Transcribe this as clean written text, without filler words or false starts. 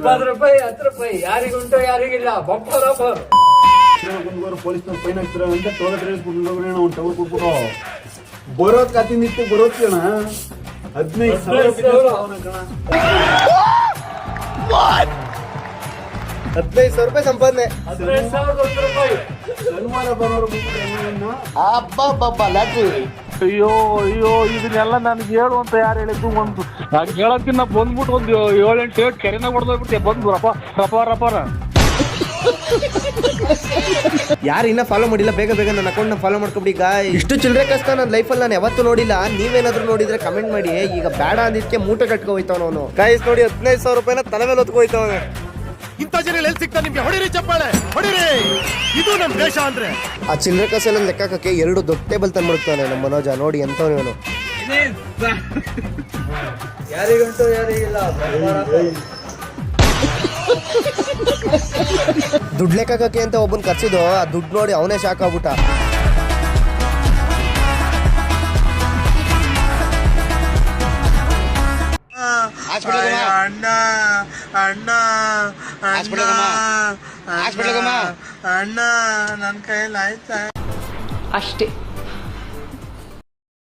₹20 ₹10 ಯಾರಿಗುಂಟು ಯಾರಿಗಿಲ್ಲ ಬಪ್ಪರ್ offer. Police fine ಹಾಕ್ತಾರ ಅಂತ toll ರೇಸ್ಬಿಟ್ಟು ಒಂದು ಟವರ್ ಕೊಟ್ಬಿಟ್ಟು ಬರೋದ್ ಕಾತಿಂದಿತ್ತು ಬರೋದ್ ಕಣ 15,000 ₹15,000 ಸಂಪಾದನೆ. ₹15,000 ಅಬ್ಬಬ್ಬಬ್ಬ ಲಾಟ್ರಿ. ಅಯ್ಯೋ ಅಯ್ಯೋ ಇದನ್ನೆಲ್ಲ ನನಗೆ ಹೇಳು ಅಂತ ಯಾರು ಹೇಳಿದ್ದು. ಒಂದು ನಾನು ಹೇಳೋದಕ್ಕಿಂತ ಬಂದ್ಬಿಟ್ಟು ಒಂದು 7-8 ಕೆರೆನಾಗ ಹೊಡೆದೋಗ್ಬಿಡ್ತೀಯ ಬಂದು ರಪಾರ. ಯಾರು ಇನ್ನ ಫಾಲೋ ಮಾಡಿಲ್ಲ ಬೇಗ ನನ್ನ ಅಕೌಂಟ್ ಫಾಲೋ ಮಾಡ್ಕೊಬಿಡಿ ಈಗ. ಇಷ್ಟು ಚಿಲ್ಲರೆ ಕಷ್ಟ ನನ್ನ ಲೈಫಲ್ಲಿ ನಾನು ಯಾವತ್ತೂ ನೋಡಿಲ್ಲ. ನೀವೇನಾದ್ರೂ ನೋಡಿದ್ರೆ ಕಮೆಂಟ್ ಮಾಡಿ. ಈಗ ಬೇಡ ಅಂದಿದ್ಕೆ ಮೂಟೆ ಕಟ್ಕೊ ಹೋಯ್ತಾವ ಅವನು. ಗಾಯ್ಸ್ ನೋಡಿ ₹15,000 ತಲೆ ಮೇಲೆ ಹೊತ್ಕೊ ಹೋಯ್ತಾವನೆ. ಇಂಥ ಜನ ಎಲ್ಲಿ ಸಿಗ್ತಾ ನಿಮ್ಗೆ? ಹೊಡಿರಿ ಚಪ್ಪಾಳೆ ಹೊಡಿರಿ, ಇದು ನಮ್ ದೇಶ ಅಂದ್ರೆ. ಆ ಚಿಲ್ಲರೆ ಕಸೆಲ್ಲ ಲೆಕ್ಕಕ್ಕೆ 2 ದೊಡ್ಡ ಟೇಬಲ್ ತಂದ್ಬಿಡ್ತಾನೆ ನಮ್ಮ ಮನೋಜ. ನೋಡಿ ಎಂತವನು ಇವನು. ಯಾರಿಗಂಟು ಯಾರಿಗಿಲ್ಲ ದುಡ್ಡು ಲೆಕ್ಕಕ್ಕೆ ಅಂತ ಒಬ್ಬನ್ ಕರ್ಸಿದ್ದು. ಆ ದುಡ್ಡು ನೋಡಿ ಅವನೇ ಶಾಕ್ ಆಗ್ಬಿಟ್ಟ. ಅಣ್ಣ ನನ್ನ ಕೈಯಲ್ಲಿ ಆಯ್ತಾ ಅಷ್ಟೇ.